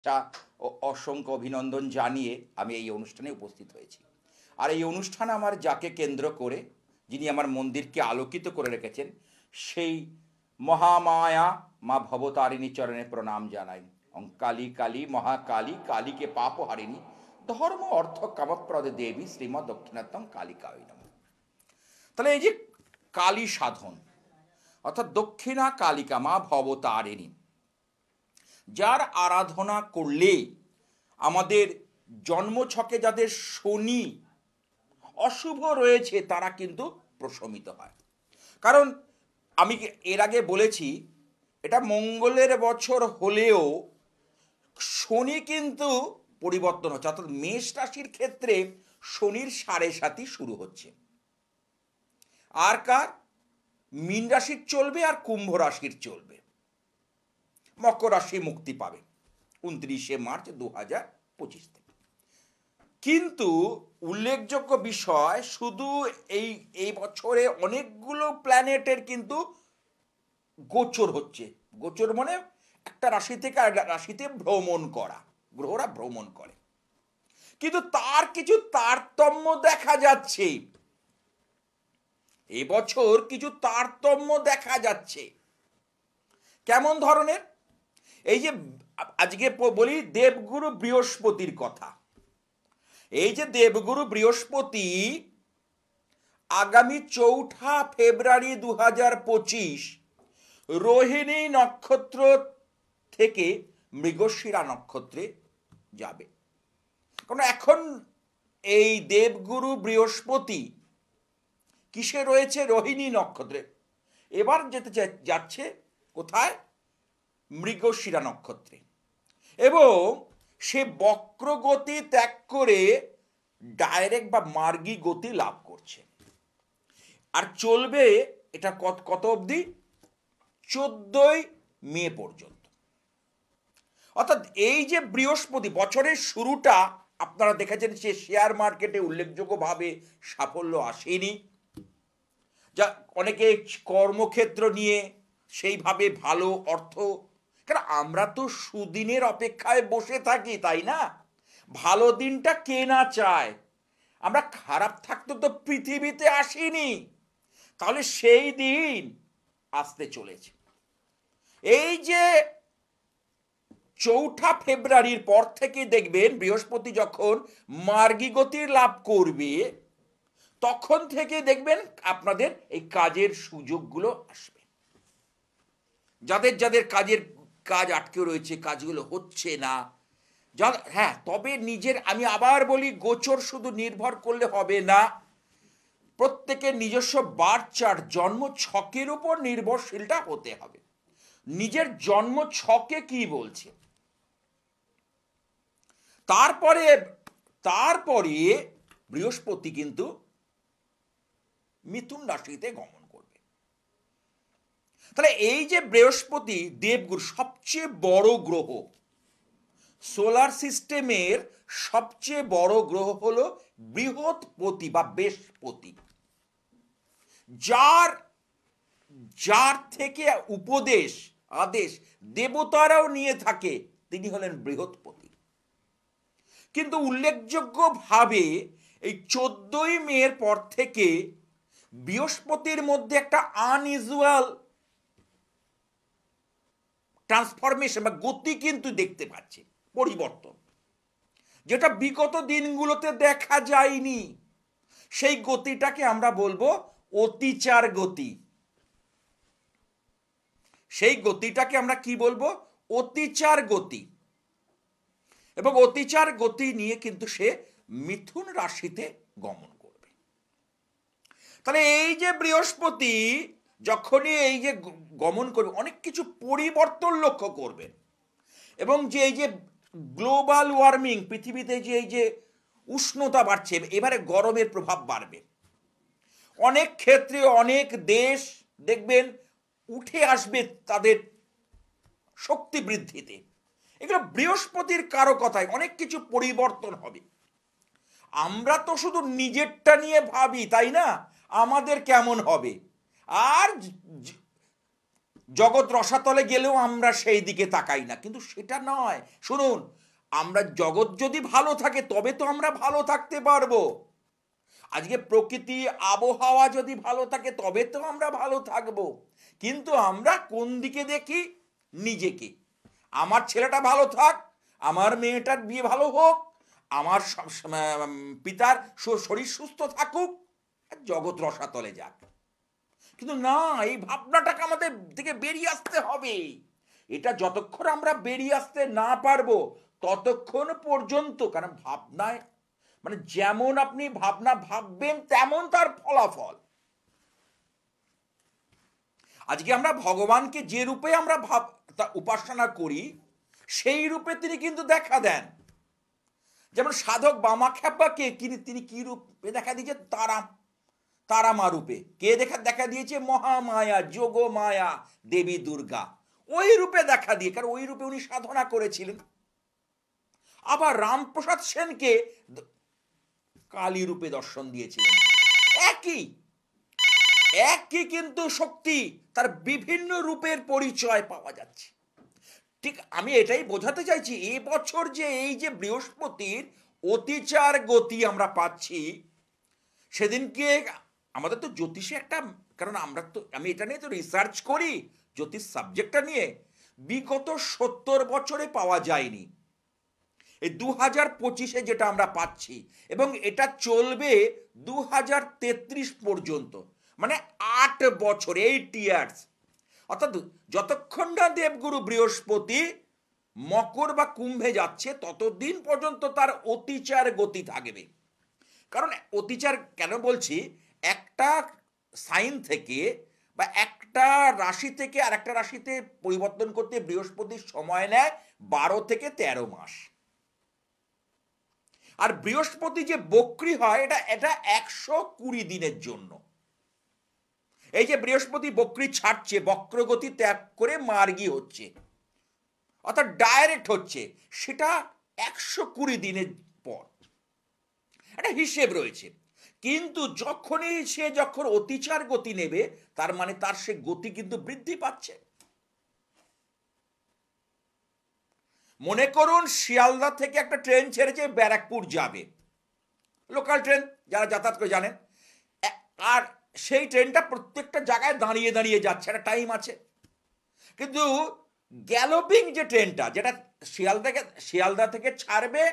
শুভেচ্ছা ও অসংখ্য অভিনন্দন জানিয়ে আমি এই অনুষ্ঠানে উপস্থিত হয়েছি। আর এই অনুষ্ঠান আমার যাকে কেন্দ্র করে, যিনি আমার মন্দিরকে আলোকিত করে রেখেছেন, সেই মহামায়া মা ভবতারিণী চরণে প্রণাম জানাই। কালী কালী মহাকালী, কালীকে পাপ হারিণী, ধর্ম অর্থ কামপ্রদে দেবী শ্রীমৎ দক্ষিণাত্তম কালিকায় নমঃ। তাহলে এই যে কালী সাধন, অর্থাৎ দক্ষিণা কালিকা মা ভবতারিণী, যার আরাধনা করলে আমাদের জন্মছকে যাদের শনি অশুভ রয়েছে তারা কিন্তু প্রশমিত হয়। কারণ আমি এর আগে বলেছি, এটা মঙ্গলের বছর হলেও শনি কিন্তু পরিবর্তন হচ্ছে, অর্থাৎ মেষ রাশির ক্ষেত্রে শনির সাড়ে সাতি শুরু হচ্ছে। আর কার? মীন রাশির চলবে আর কুম্ভ রাশির চলবে। মকর রাশি মুক্তি পাবে 29শে মার্চ 2025 থেকে। কিন্তু উল্লেখযোগ্য বিষয়, শুধু এই বছরে অনেকগুলো প্ল্যানেটের কিন্তু গোচর হচ্ছে। গোচর মানে একটা রাশি থেকে আর রাশিতে ভ্রমণ করা, গ্রহরা ভ্রমণ করে, কিন্তু তার কিছু তারতম্য দেখা যাচ্ছে। এবছর কিছু তারতম্য দেখা যাচ্ছে। কেমন ধরনের? এই যে আজকে বলি দেবগুরু বৃহস্পতির কথা। এই যে দেবগুরু বৃহস্পতি আগামী 4 ফেব্রুয়ারি 2025 রোহিণী নক্ষত্র থেকে মৃগশিরা নক্ষত্রে যাবে। কারণ এখন এই দেবগুরু বৃহস্পতি কিসে রয়েছে? রোহিণী নক্ষত্রে। এবার যেতে যাচ্ছে কোথায়? মৃগশিরা নক্ষত্রে। এবং সে বক্রগতি ত্যাগ করে ডাইরেক্ট বা মার্গী গতি লাভ করছে। আর চলবে এটা কত অবধি? 14ই মে পর্যন্ত। অর্থাৎ এই যে বৃহস্পতি, বছরের শুরুটা আপনারা দেখেছেন যে শেয়ার মার্কেটে উল্লেখযোগ্যভাবে সাফল্য আসেনি, যা অনেকে কর্মক্ষেত্র নিয়ে সেইভাবে ভালো অর্থ, কারণ আমরা তো সুদিনের অপেক্ষায় বসে থাকি, তাই না? ভালো দিনটা কে না চায়? আমরা খারাপ থাকতে তো পৃথিবীতে আসিনি। তাহলে সেই দিন আসতে চলেছে। এই যে 4 ফেব্রুয়ারির পর থেকে দেখবেন বৃহস্পতি যখন মার্গী গতি লাভ করবে, তখন থেকে দেখবেন আপনাদের এই কাজের সুযোগগুলো আসবে। যাদের যাদের কাজ আটকে রয়েছে, কাজগুলো হচ্ছে না, হ্যাঁ, তবে নিজের, আমি আবার বলি, গোচর শুধু নির্ভর করলে হবে না, প্রত্যেকের নিজস্ব বার্থ চার্ট, জন্ম ছকের উপর নির্ভরশীলটা হতে হবে। নিজের জন্ম ছকে কি বলছে, তারপরে বৃহস্পতি কিন্তু মিথুন রাশিতে গমন করবে। তাহলে এই যে বৃহস্পতি দেবগুরু, সবচেয়ে বড় গ্রহ, সোলার সিস্টেমের সবচেয়ে বড় গ্রহ হলো বৃহস্পতি বা বৃহস্পতি, যার থেকে উপদেশ আদেশ দেবতারাও নিয়ে থাকে, তিনি হলেন বৃহস্পতি। কিন্তু উল্লেখযোগ্যভাবে এই 14ই মের পর থেকে বৃহস্পতির মধ্যে একটা আনইউজুয়াল ট্রান্সফরমেশন বা গতি কিন্তু দেখতে পাচ্ছে, পরিবর্তন, যেটা বিগত দিনগুলোতে দেখা যায়নি। সেই গতিটাকে আমরা বলবো অতিচার গতি। সেই গতিটাকে আমরা কি বলবো? অতিচার গতি। এবং অতিচার গতি নিয়ে কিন্তু সে মিথুন রাশিতে গমন করবে। তাহলে এই যে বৃহস্পতি যখনই এই যে গমন করবে, অনেক কিছু পরিবর্তন লক্ষ্য করবেন। এবং যে এই যে গ্লোবাল ওয়ার্মিং, পৃথিবীতে যে এই যে উষ্ণতা বাড়ছে, এবারে গরমের প্রভাব বাড়বে। অনেক ক্ষেত্রে অনেক দেশ দেখবেন উঠে আসবে তাদের শক্তি বৃদ্ধিতে। এগুলো বৃহস্পতির কারকতায় অনেক কিছু পরিবর্তন হবে। আমরা তো শুধু নিজেরটা নিয়ে ভাবি, তাই না? আমাদের কেমন হবে, আর জগৎ রসাতলে গেলেও আমরা সেই দিকে তাকাই না, কিন্তু সেটা নয়। শুনুন, আমরা জগৎ যদি ভালো থাকে তবে তো আমরা ভালো থাকতে পারবো। আজকে প্রকৃতি আবহাওয়া যদি ভালো থাকে তবে তো আমরা ভালো থাকবো। কিন্তু আমরা কোন দিকে দেখি? নিজেকে। আমার ছেলেটা ভালো থাক, আমার মেয়েটার বিয়ে ভালো হোক, আমার পিতার শরীর সুস্থ থাকুক, জগৎ রসাতলে যাক। কিন্তু না, এই ভাবনাটাকে আমাদের থেকে বেরিয়ে আসতে হবে। এটা যতক্ষণ আমরা বেরিয়ে আসতে না পারবো ততক্ষণ পর্যন্ত, কারণ ভাবনায় মানে যেমন আপনি ভাবনা ভাববেন তেমন তার ফলাফল। আজকে আমরা ভগবানকে যে রূপে আমরা উপাসনা করি সেই রূপে তিনি কিন্তু দেখা দেন। যেমন সাধক বামাখ্যাপাকে তিনি কি রূপে দেখা দিয়েছে? তারামা রূপে। কে দেখা দিয়েছে? মহামায়া, যোগ মায়া দেবী দুর্গা। ওই রূপে দেখা দিয়ে, কারণ ওই রূপে উনি সাধনা করেছিলেন। আবার রামপ্রসাদ সেনকে কালী রূপে দর্শন দিয়েছিলেন। একই কিন্তু শক্তি, তার বিভিন্ন রূপের পরিচয় পাওয়া যাচ্ছে। ঠিক আমি এটাই বোঝাতে চাইছি, এবছর যে এই যে বৃহস্পতির অতিচার গতি আমরা পাচ্ছি, সেদিনকে আমাদের তো জ্যোতিষে একটা, কারণ আমি এটা নিয়ে তো রিসার্চ করি, জ্যোতিষ সাবজেক্টটা নিয়ে, বিগত 70 বছরে পাওয়া যায়নি। এই 2025-এ যেটা আমরা পাচ্ছি, এবং এটা চলবে 2033 পর্যন্ত, মানে 8 বছর, 8 ইয়ার্স। অর্থাৎ যতক্ষণ না দেবগুরু বৃহস্পতি মকর বা কুম্ভে যাচ্ছে ততদিন পর্যন্ত তার অতিচার গতি থাকবে। কারণ অতিচার কেন বলছি, একটা সাইন থেকে বা একটা রাশি থেকে আর একটা রাশিতে পরিবর্তন করতে বৃহস্পতির সময় নেয় 12 থেকে 13 মাস। আর বৃহস্পতি যে বক্রী হয় এটা 120 দিনের জন্য। এই যে বৃহস্পতি বক্রী ছাড়ছে, বক্রগতি ত্যাগ করে মার্গী হচ্ছে, অর্থাৎ ডাইরেক্ট হচ্ছে, সেটা 120 দিনের পর একটা হিসেব রয়েছে। কিন্তু যখন অতিচার গতি নেবে, তার মানে তার সে গতি কিন্তু বৃদ্ধি পাচ্ছে। মনে করুন শিয়ালদা থেকে একটা ট্রেন ছেড়েছে, ব্যারাকপুর যাবে, লোকাল ট্রেন, যারা যাতায়াত করে জানেন। আর সেই ট্রেনটা প্রত্যেকটা জায়গায় দাঁড়িয়ে দাঁড়িয়ে যাচ্ছে, একটা টাইম আছে। কিন্তু গ্যালোপিং যে ট্রেনটা, যেটা শিয়ালদা থেকে ছাড়বে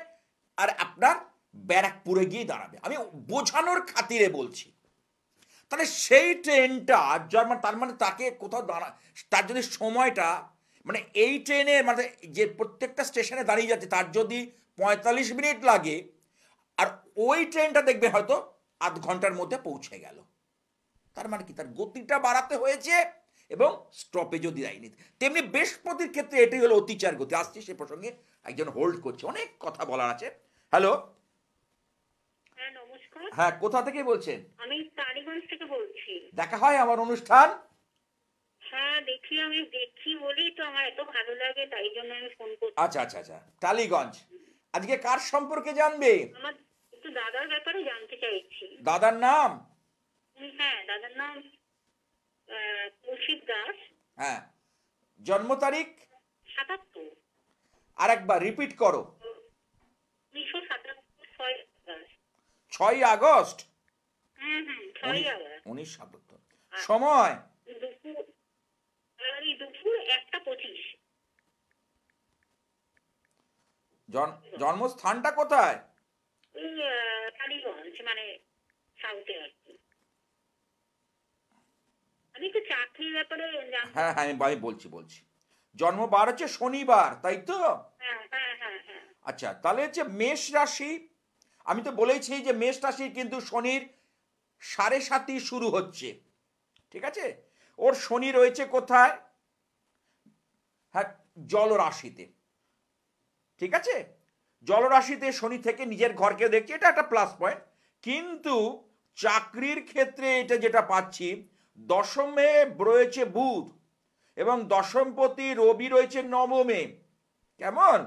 আর আপনার ব্যারাকপুরে গিয়ে দাঁড়াবে, আমি বোঝানোর খাতিরে বলছি, তাহলে সেই ট্রেনটা তার মানে তাকে কোথাও তার যদি সময়টা, মানে এই ট্রেনের মানে যে প্রত্যেকটা স্টেশনে দাঁড়িয়ে যাচ্ছে তার যদি 45 মিনিট লাগে, আর ওই ট্রেনটা দেখবে হয়তো আধ ঘন্টার মধ্যে পৌঁছে গেল, তার মানে কি তার গতিটা বাড়াতে হয়েছে এবং স্টপেজও দেয়নি। তেমনি বৃহস্পতির ক্ষেত্রে এটাই হলো অতিচার গতি। আসছে সে প্রসঙ্গে, একজন হোল্ড করছে, অনেক কথা বলার আছে। হ্যালো, হ্যাঁ নমস্কার। হ্যাঁ, কোথা থেকে বলছেন? আমি টালিগঞ্জ থেকে বলছি। দেখা হয় আমার অনুষ্ঠান? হ্যাঁ আমি দেখি বলেই তো আমার এত ভালো লাগে, তাই জন্য আমি ফোন করছি। আচ্ছা আচ্ছা আচ্ছা, টালিগঞ্জ। আজকে কার সম্পর্কে জানবে? আমার একটু দাদার ব্যাপারে জানতে চাইছি। দাদার নাম? হ্যাঁ, দাদার নাম কৌশিক দাস। হ্যাঁ, জন্ম তারিখ? 77। আর একবার রিপিট করো। 1977, 6 আগস্ট। 6 আগস্ট 1977। সময়? দুপুর 1:25। জন্মস্থানটা কোথায়? এই টালিগঞ্জ, মানে সাউথে আর কি। আমি তো চাকরির ব্যাপারে জানতে। হ্যাঁ হ্যাঁ, আমি বলছি। জন্মবার হচ্ছে শনিবার, তাই তো? হ্যাঁ হ্যাঁ হ্যাঁ হ্যাঁ। আচ্ছা, তাহলে হচ্ছে মেষ রাশি। আমি তো বলেছি যে মেষ রাশি কিন্তু শনির 7.5 শুরু হচ্ছে, ঠিক আছে? ওর শনি রয়েছে কোথায়? হ্যাঁ, জলরাশিতে, ঠিক আছে? জলরাশিতে শনি থেকে নিজের ঘরকে দেখছে, এটা একটা প্লাস পয়েন্ট। কিন্তু চাকরির ক্ষেত্রে এটা যেটা পাচ্ছি, দশমে রয়েছে বুধ এবং দশমপতি রবি রয়েছে নবমে। কেমন?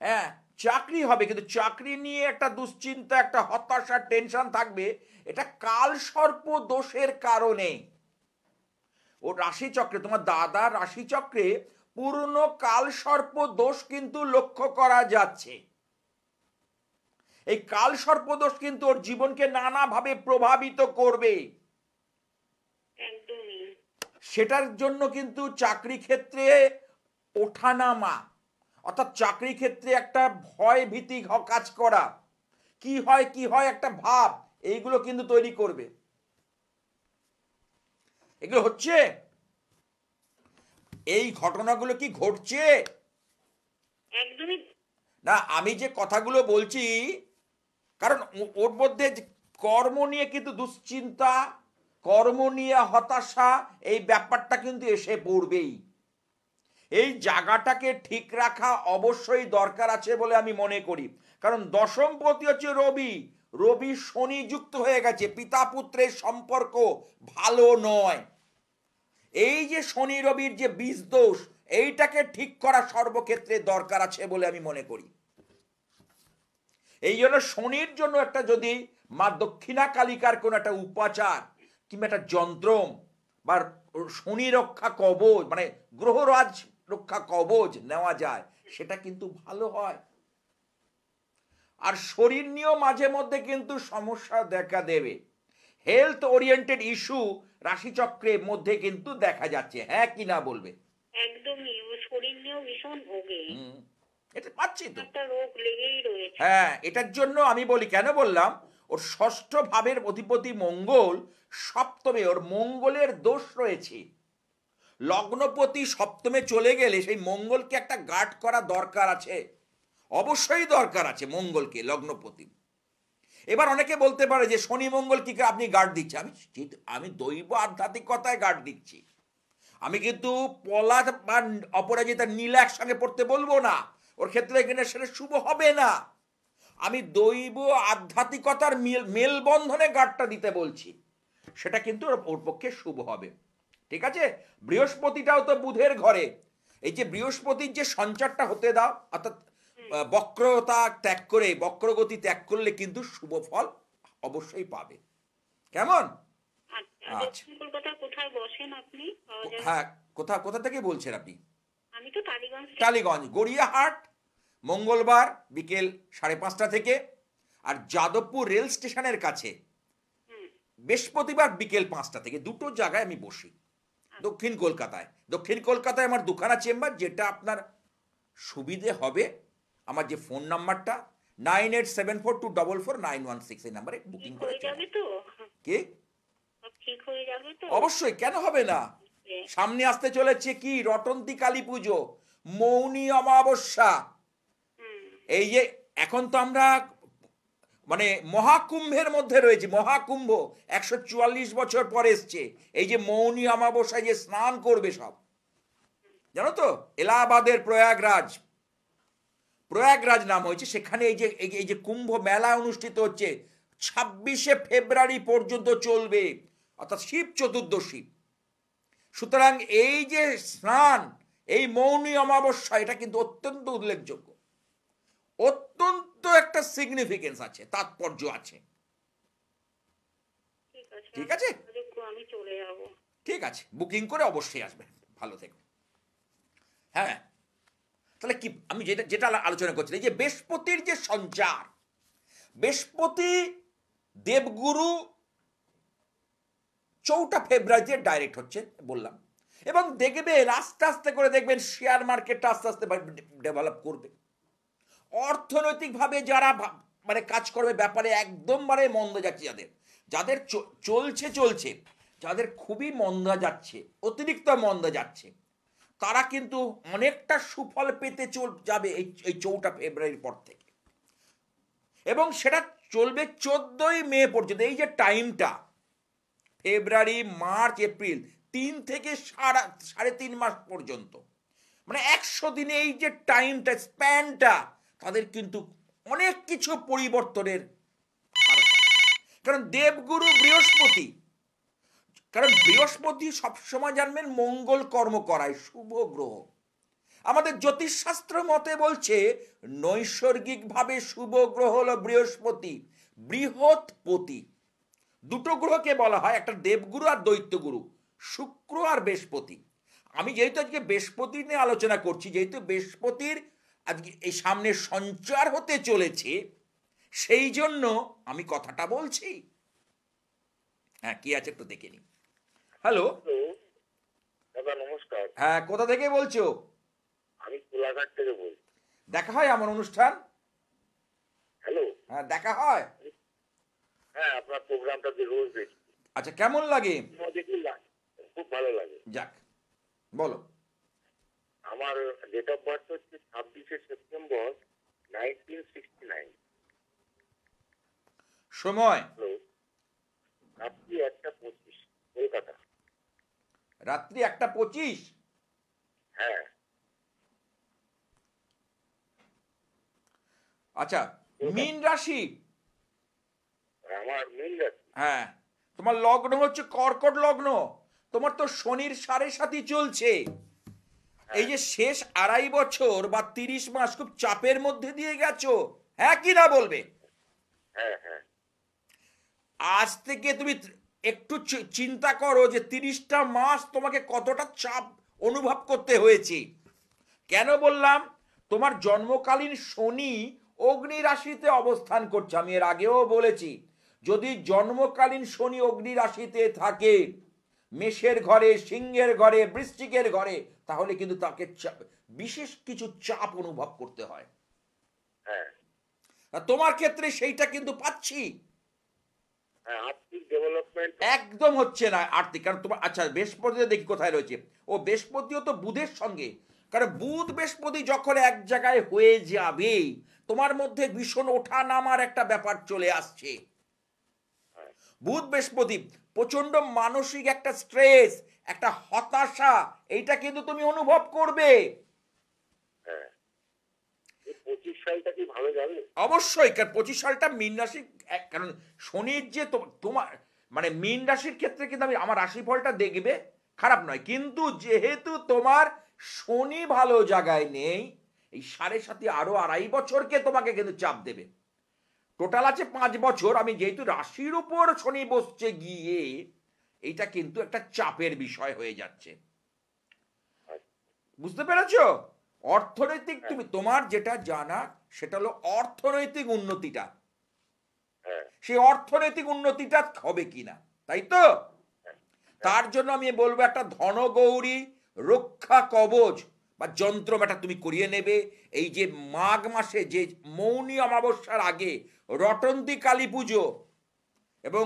হ্যাঁ, চাকরি হবে, কিন্তু চাকরি নিয়ে একটা দুশ্চিন্তা, একটা হতাশা, টেনশন থাকবে। এটা কাল সর্প দোষের কারণে। ও রাশিচক্রে, তোমার দাদার রাশিচক্রে পুরনো কাল সর্প দোষ কিন্তু লক্ষ্য করা যাচ্ছে। এই কাল সর্প দোষ কিন্তু ওর জীবনকে নানাভাবে প্রভাবিত করবে। একদমই। সেটার জন্য কিন্তু চাকরি ক্ষেত্রে ওঠানামা, অর্থাৎ চাকরি ক্ষেত্রে একটা ভয় ভীতি কাজ করা, কি হয় একটা ভাব, এইগুলো কিন্তু তৈরি করবে। এগুলো হচ্ছে, এই ঘটনাগুলো কি ঘটছে? একদমই। না, আমি যে কথাগুলো বলছি, কারণ ওর মধ্যে কর্ম নিয়ে কিন্তু দুশ্চিন্তা, কর্ম নিয়ে হতাশা, এই ব্যাপারটা কিন্তু এসে পড়বেই। এই জায়গাটাকে ঠিক রাখা অবশ্যই দরকার আছে বলে আমি মনে করি। কারণ দশমপতি হচ্ছে রবি, রবি শনি যুক্ত হয়ে গেছে, পিতা পুত্রের সম্পর্ক ভালো নয়। এই যে শনি রবির যে বীজ দোষ, এইটাকে ঠিক করা সর্বক্ষেত্রে দরকার আছে বলে আমি মনে করি। এই জন্য শনির জন্য একটা যদি মা দক্ষিণা কালিকার কোন একটা উপাচার কিংবা একটা যন্ত্র বা শনি রক্ষা কবচ, মানে গ্রহরাজ রক্ষা কবচ নেওয়া যায়, সেটা কিন্তু ভালো হয়। আর শরীর নিয়েও মাঝে মধ্যে কিন্তু সমস্যা দেখা দেবে, হেলথ ওরিয়েন্টেড ইস্যু রাশিচক্রের মধ্যে কিন্তু দেখা যাচ্ছে। হ্যাঁ কি না বলবে? একদমই, ও শরীর নিয়েও ভীষণ ভোগে। এটা পাচ্ছি তো, একটা রোগ লেগেই রয়েছে। হ্যাঁ। এটার জন্য আমি বলি, কেন বললাম, ওর ষষ্ঠ ভাবের অধিপতি মঙ্গল সপ্তমে, ওর মঙ্গলের দোষ রয়েছে। লগ্নপতি সপ্তমে চলে গেলে সেই মঙ্গলকে একটা গার্ড করা দরকার আছে, অবশ্যই দরকার আছে মঙ্গলকে, লগ্নপতি। এবার অনেকে বলতে পারে যে শনি মঙ্গল কি করে আপনি গার্ড দিচ্ছেন? আমি দৈব আধ্যাত্মিকতায় গার্ড দিচ্ছি। আমি কিন্তু পলা বা অপরাজিতা নীলা একসঙ্গে পড়তে বলবো না, ওর ক্ষেত্রে এখানে সেটা শুভ হবে না। আমি দৈব আধ্যাত্মিকতার মেলবন্ধনে গার্ডটা দিতে বলছি, সেটা কিন্তু ওর পক্ষে শুভ হবে। ঠিক আছে? বৃহস্পতিটাও তো বুধের ঘরে। এই যে বৃহস্পতির যে সঞ্চারটা হতে দাও, অর্থাৎ বক্রতা ত্যাগ করে, বক্রগতি ত্যাগ করলে কিন্তু শুভ ফল অবশ্যই পাবে। কেমন? আচ্ছা, আচ্ছা, দক্ষিণ কলকাতার কোথায় বসেন আপনি? পাওয়া যায়? হ্যাঁ, কোথা থেকে বলছেন আপনি? আমি তো টালিগঞ্জ থেকে। টালিগঞ্জ, গড়িয়াহাট, মঙ্গলবার বিকেল 5:30 থেকে। আর যাদবপুর রেল স্টেশনের কাছে হুম। বৃহস্পতিবার বিকেল 5টা থেকে। দুটো জায়গায় আমি বসি দক্ষিণ কলকাতায়। দক্ষিণ কলকাতায় আমার দুখানা চেম্বার, যেটা আপনার সুবিধে হবে। আমার যে ফোন নাম্বারটা 9874244916, এই নাম্বারে বুকিং ঠিক করে হয়ে চলে যাবে আসুন। তো? কি? সব ঠিক হয়ে যাবে তো? অবশ্যই, কেন হবে না? সামনে আসতে চলেছে কি রটন্তী কালী পুজো, মৌনী অমাবস্যা। হুম। এই যে এখন তো আমরা মানে মহাকুম্ভের মধ্যে রয়েছে, মহাকুম্ভ 144 বছর পরে এসছে। এই যে মৌনী অমাবস্যায় যে স্নান করবে সব, জানো তো, এলাহাবাদের প্রয়াগরাজ, প্রয়াগরাজ নাম হয়েছে সেখানে। এই যে কুম্ভ মেলা অনুষ্ঠিত হচ্ছে 26শে ফেব্রুয়ারি পর্যন্ত চলবে, অর্থাৎ শিব চতুর্দশী। সুতরাং এই যে স্নান, এই মৌনী অমাবস্যা, এটা কিন্তু অত্যন্ত উল্লেখযোগ্য, অত্যন্ত একটা সিগনিফিকেন্স আছে, তাৎপর্য আছে। ঠিক আছে, ঠিক আছে, আমি চলে যাব। ঠিক আছে, বুকিং করে অবশ্যই আসবেন। ভালো থেকো। হ্যাঁ, তাহলে কি আমি যেটা যেটা আলোচনা করছিলাম, এই যে বৃহস্পতির যে সঞ্চার, বৃহস্পতি দেবগুরু 4 ফেব্রুয়ারিতে ডাইরেক্ট হচ্ছে বললাম। এবং দেখবেন আস্তে আস্তে করে দেখবেন শেয়ার মার্কেটটা আস্তে আস্তে ডেভেলপ করবে। অর্থনৈতিকভাবে যারা মানে কাজ করবে ব্যাপারে একদম মানে মন্দ যাচ্ছে, যাদের যাদের চলছে, যাদের খুবই মন্দা যাচ্ছে, অতিরিক্ত মন্দা যাচ্ছে, তারা কিন্তু অনেকটা সুফল পেতে যাবে এই 4 ফেব্রুয়ারির পর থেকে। এবং সেটা চলবে 14ই মে পর্যন্ত। এই যে টাইমটা, ফেব্রুয়ারি, মার্চ, এপ্রিল, 3 থেকে 3.5 মাস পর্যন্ত, মানে 100 দিনে এই যে টাইমটা, স্প্যানটা, তাদের কিন্তু অনেক কিছু পরিবর্তনের কারণ দেবগুরু বৃহস্পতি। কারণ বৃহস্পতি সবসময় জানবেন মঙ্গল কর্ম করায়, শুভ গ্রহ। আমাদের জ্যোতিষশাস্ত্র মতে বলছে নৈসর্গিকভাবে শুভ গ্রহ হলো বৃহস্পতি, বৃহৎপতি। দুটো গ্রহকে বলা হয়, একটা দেবগুরু আর দৈত্যগুরু। শুক্র আর বৃহস্পতি। আমি যেহেতু আজকে বৃহস্পতি নিয়ে আলোচনা করছি, যেহেতু বৃহস্পতির আজকে এই সামনে সঞ্চার হতে চলেছে, সেই জন্য আমি কথাটা বলছি। হ্যাঁ, কি আছে একটু দেখে নি। হ্যালো, দাদা নমস্কার। হ্যাঁ, কোথা থেকে বলছো? আমি কোলাঘাট থেকে বলছি। দেখা হয় আমার অনুষ্ঠান? হ্যালো। হ্যাঁ, দেখা হয়। হ্যাঁ, আপনার প্রোগ্রামটা রোজ দেখি। আচ্ছা, কেমন লাগে? দেখি খুব ভালো লাগে। যাক, বলো। আমার ডেট অফ বার্থ হচ্ছে 26শে সেপ্টেম্বর 1969। সময়? হ্যালো, রাত্রি 1:25 কলকাতা। রাত্রি 1:25? হ্যাঁ। আচ্ছা, মীন রাশি? আমার মিল যাচ্ছে। হ্যাঁ, তোমার লগ্ন হচ্ছে কর্কট লগ্ন। তোমার তো শনির 7.5 চলছে। এই যে শেষ 2.5 বছর বা 30 মাস খুব চাপের মধ্যে দিয়ে গেছো, হ্যাঁ কি না বলবে? হ্যাঁ হ্যাঁ। আজ থেকে তুমি একটু চিন্তা করো যে 30টা মাস তোমাকে কতটা চাপ অনুভব করতে হয়েছে। কেন বললাম? তোমার জন্মকালীন শনি অগ্নি রাশিতে অবস্থান করছে। আমি এর আগেও বলেছি, যদি জন্মকালীন শনি অগ্নি রাশিতে থাকে, মেষের ঘরে, সিংহের ঘরে, বৃশ্চিকের ঘরে, তাহলে কিন্তু তাকে বিশেষ কিছু চাপ অনুভব করতে হয়। হ্যাঁ, তোমার ক্ষেত্রে সেইটা কিন্তু পাচ্ছি। আর্থিক ডেভেলপমেন্ট একদম হচ্ছে না আর্থিক, কারণ তোমার আচ্ছা বৃহস্পতি দেখি কোথায় রয়েছে। ও বৃহস্পতিও তো বুধের সঙ্গে, কারণ বুধ বৃহস্পতি যখন এক জায়গায় হয়ে যাবে, তোমার মধ্যে ভীষণ ওঠা নামার একটা ব্যাপার চলে আসছে। বুধ বৃহস্পতি প্রচন্ড মানসিক একটা স্ট্রেস, একটা হতাশা, এইটা কিন্তু তুমি অনুভব করবে। 25 সালটা কি ভালো যাবে? অবশ্যই, কারণ 25 সালটা মীন রাশি, কারণ শনির যে তোমার মানে মীন রাশির ক্ষেত্রে কিন্তু আমি আমার রাশিফলটা দেখবে খারাপ নয়, কিন্তু যেহেতু তোমার শনি ভালো জায়গায় নেই, এই 7.5 আরো 2.5 বছরকে তোমাকে কিন্তু চাপ দেবে। টোটাল আছে 5 বছর। আমি যেহেতু রাশির উপর শনি বসছে গিয়ে, এইটা কিন্তু একটা চাপের বিষয় হয়ে যাচ্ছে। বুঝতে পেরেছো? অর্থনৈতিক, তুমি তোমার যেটা জানা সেটা হলো অর্থনৈতিক উন্নতিটা, সেই অর্থনৈতিক উন্নতিটা হবে কিনা, তাই তো? তার জন্য আমি বলবো একটা ধনগৌরী রক্ষা কবচ বা যন্ত্র একটা তুমি করিয়ে নেবে। এই যে মাঘ মাসে যে মৌনী অমাবস্যার আগে রটন্তী কালী পুজো এবং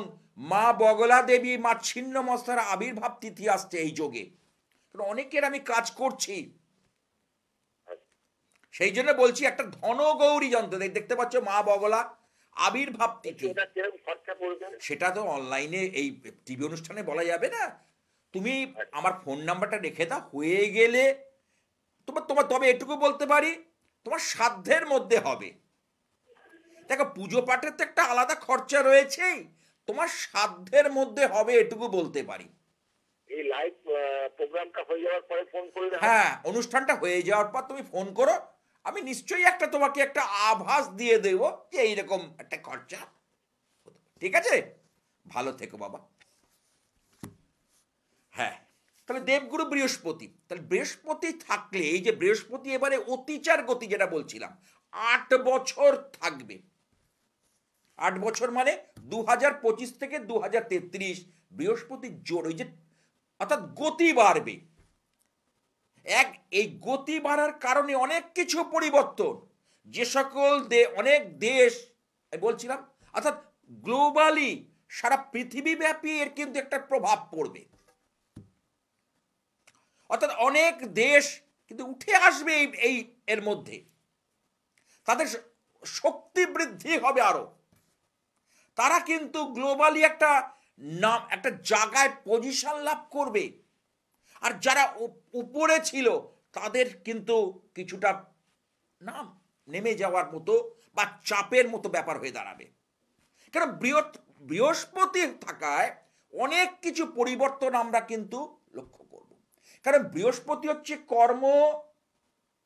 মা বগলা দেবী, মা ছিন্ন মস্তার আবির্ভাব তিথি আসছে এই যোগে, অনেকের আমি কাজ করছি, সেই জন্য বলছি একটা ধনগৌরী যন্ত্র দেখতে পাচ্ছ, মা বগলা আবির্ভাব তিথি। সেটা তো অনলাইনে এই টিভি অনুষ্ঠানে বলা যাবে না। তুমি আমার ফোন নাম্বারটা রেখে দাও, হয়ে গেলে তোমার তোমার তবে এটুকু বলতে পারি, তোমার সাধ্যের মধ্যে হবে। দেখো, পুজো পাঠের তো একটা আলাদা খরচা রয়েছেই, তোমার সাধ্যের মধ্যে হবে এটুকু বলতে পারি। এই লাইভ প্রোগ্রামটা হয়ে যাওয়ার পরে ফোন করলে? হ্যাঁ, অনুষ্ঠানটা হয়ে যাওয়ার পর তুমি ফোন করো, আমি নিশ্চয়ই একটা তোমাকে একটা আভাস দিয়ে দেবো যে এইরকম একটা খরচা। ঠিক আছে, ভালো থেকো বাবা। হ্যাঁ, তাহলে দেবগুরু বৃহস্পতি, তাহলে বৃহস্পতি থাকলে, এই যে বৃহস্পতি এবারে অতিচার গতি যেটা বলছিলাম, 8 বছর থাকবে। 8 বছর মানে 2025 থেকে 2033 বৃহস্পতির জোর, ওই যে অর্থাৎ গতি বাড়বে। এই গতি বাড়ার কারণে অনেক কিছু পরিবর্তন, যে সকল অনেক দেশ বলছিলাম, অর্থাৎ গ্লোবালি সারা পৃথিবীব্যাপী এর কিন্তু একটা প্রভাব পড়বে। অর্থাৎ অনেক দেশ কিন্তু উঠে আসবে এই এর মধ্যে, তাদের শক্তি বৃদ্ধি হবে আরো, তারা কিন্তু গ্লোবালি একটা নাম, একটা জায়গায় পজিশন লাভ করবে। আর যারা উপরে ছিল তাদের কিন্তু কিছুটা নাম নেমে যাওয়ার মতো বা চাপের মতো ব্যাপার হয়ে দাঁড়াবে। কারণ বৃহস্পতি থাকায় অনেক কিছু পরিবর্তন আমরা কিন্তু লক্ষ্য করব। কারণ বৃহস্পতি হচ্ছে কর্ম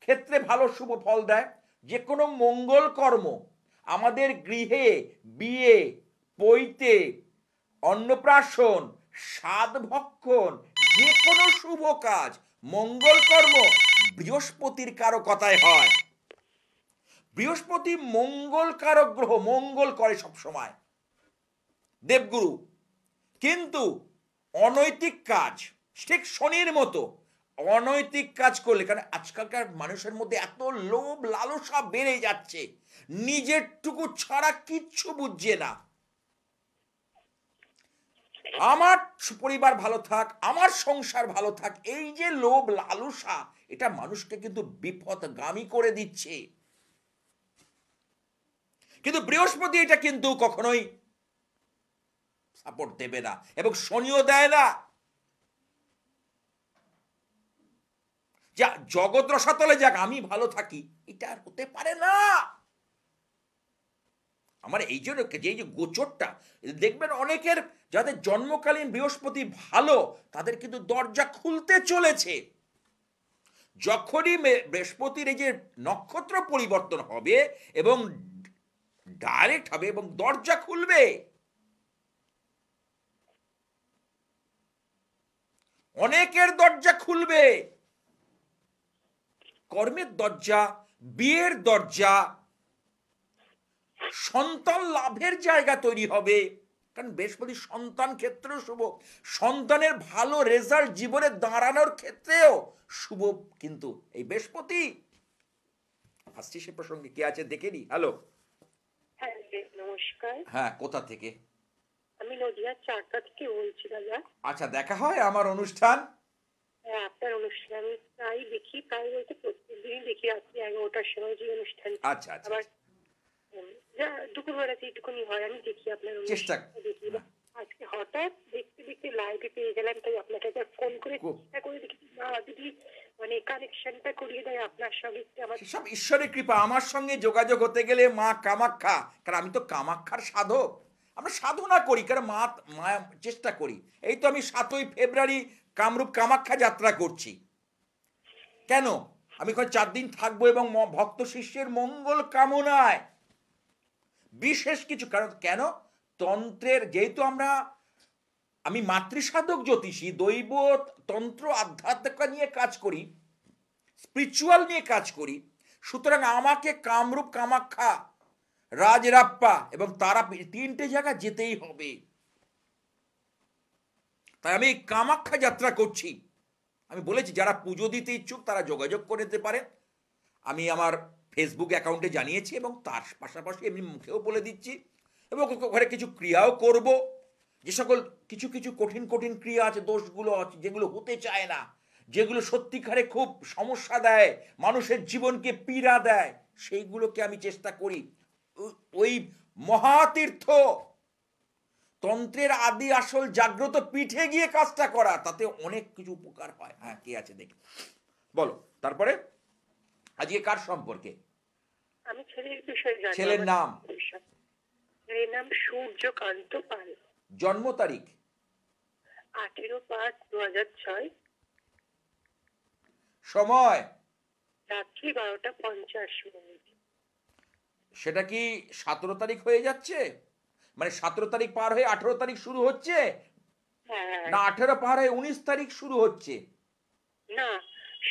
ক্ষেত্রে ভালো শুভ ফল দেয়, যে কোনো মঙ্গল কর্ম, আমাদের গৃহে বিয়ে, পৈতে, অন্নপ্রাশন, সাধভক্ষণ, যে কোনো শুভ কাজ, মঙ্গল কর্ম বৃহস্পতির কারকতায় হয়। বৃহস্পতি মঙ্গল কারক গ্রহ, মঙ্গল করে সব সময়, দেবগুরু। কিন্তু অনৈতিক কাজ, ঠিক শনির মতো, অনৈতিক কাজ করলে, কারণ আজকালকার মানুষের মধ্যে এত লোভ লালসা বেড়ে যাচ্ছে, নিজেরটুকু ছাড়া কিচ্ছু বুঝছে না। আমার পরিবার ভালো থাক, আমার সংসার ভালো থাক, এই যে লোভ লালসা, এটা মানুষকে কিন্তু বিপদগামী করে দিচ্ছে। কিন্তু বৃহস্পতি এটা কিন্তু কখনোই সাপোর্ট দেবে না, এবং শনিও দেয় না। যা জগৎ রসাতলে যাক, আমি ভালো থাকি, এটা আর হতে পারে না। আমার এই জন্য যে গোচরটা দেখবেন, অনেকের যাদের জন্মকালীন বৃহস্পতি ভালো, তাদের কিন্তু দরজা খুলতে চলেছে। যখনই বৃহস্পতির এই যে নক্ষত্র পরিবর্তন হবে এবং ডাইরেক্ট হবে এবং দরজা খুলবে, অনেকের দরজা খুলবে, কর্মের দরজা, বিয়ের দরজা, সন্তান লাভের জায়গা তৈরি হবে। কারণ বৃহস্পতি সন্তান ক্ষেত্রে শুভ, সন্তানের ভালো রেজাল্ট জীবনে দাঁড়ানোর ক্ষেত্রেও শুভ। কিন্তু এই বৃহস্পতি আসছি সে প্রসঙ্গে, কে আছে দেখে নি। হ্যালো, হ্যাঁ নমস্কার, হ্যাঁ, কোথা থেকে? আমি নদিয়ার চারটা থেকে বলছি দাদা। আচ্ছা, দেখা হয় আমার অনুষ্ঠান? হ্যাঁ, আপনার অনুষ্ঠান আমি প্রায় দেখি, প্রায় বলতে প্রত্যেকদিনই দেখি রাত্রি 11টার সময় যে অনুষ্ঠান। আচ্ছা আচ্ছা, আবার যা দুপুরবেলা যেটুকুনি হয় আমি দেখি আপনার চেষ্টা। অনুষ্ঠান দেখি। আজকে হঠাৎ দেখতে দেখতে লাইভে পেয়ে গেলাম, তাই আপনাকে একবার ফোন করে চেষ্টা করে দেখি না যদি মানে কানেকশনটা করিয়ে দেয় আপনার সঙ্গে। আমার সব ঈশ্বরের কৃপা। আমার সঙ্গে যোগাযোগ হতে গেলে মা কামাখ্যা, কারণ আমি তো কামাখ্যার সাধক, আমরা সাধনা করি, কারণ মা মা চেষ্টা করি। এই তো আমি 7ই ফেব্রুয়ারি কামরূপ কামাখ্যা যাত্রা করছি। কেন? আমি ওখানে 4 দিন থাকবো এবং ভক্ত শিষ্যের মঙ্গল কামনায়, বিশেষ কিছু কারণ। কেন? তন্ত্রের, যেহেতু আমি মাতৃসাধক জ্যোতিষী, দৈব তন্ত্র আধ্যাত্মিকতা নিয়ে কাজ করি, স্পিরিচুয়াল নিয়ে কাজ করি, সুতরাং আমাকে কামরূপ কামাখ্যা, রাজরাপ্পা এবং তারাপীঠ 3টে জায়গা যেতেই হবে। তাই আমি কামাখ্যা যাত্রা করছি। আমি বলেছি যারা পুজো দিতে ইচ্ছুক তারা যোগাযোগ করে নিতে পারেন। আমি আমার ফেসবুক অ্যাকাউন্টে জানিয়েছি এবং তার পাশাপাশি আমি মুখেও বলে দিচ্ছি, এবং ঘরে কিছু ক্রিয়াও করব। যে সকল কিছু কিছু কঠিন কঠিন ক্রিয়া আছে, দোষগুলো আছে, যেগুলো হতে চায় না, যেগুলো সত্যিকারে খুব সমস্যা দেয়, মানুষের জীবনকে পীড়া দেয়, সেইগুলোকে আমি চেষ্টা করি ওই মহাতীর্থ তন্ত্রের আদি আসল জাগ্রত পীঠে গিয়ে কাজটা করা, তাতে অনেক কিছু উপকার হয়। হ্যাঁ, কে আছে দেখি, বলো। তারপরে আজকে কার সম্পর্কে? আমি ছেলের বিষয়ে জানি। ছেলের নাম? ছেলের নাম সূর্যকান্ত পাল। জন্ম তারিখ? 18/5/2006। সময়? রাত্রি 12:50। সেটা কি 17 তারিখ হয়ে যাচ্ছে? মানে 17 তারিখ পার হয়ে 18 তারিখ শুরু হচ্ছে, হ্যাঁ না 18 পার হয়ে 19 তারিখ শুরু হচ্ছে? না,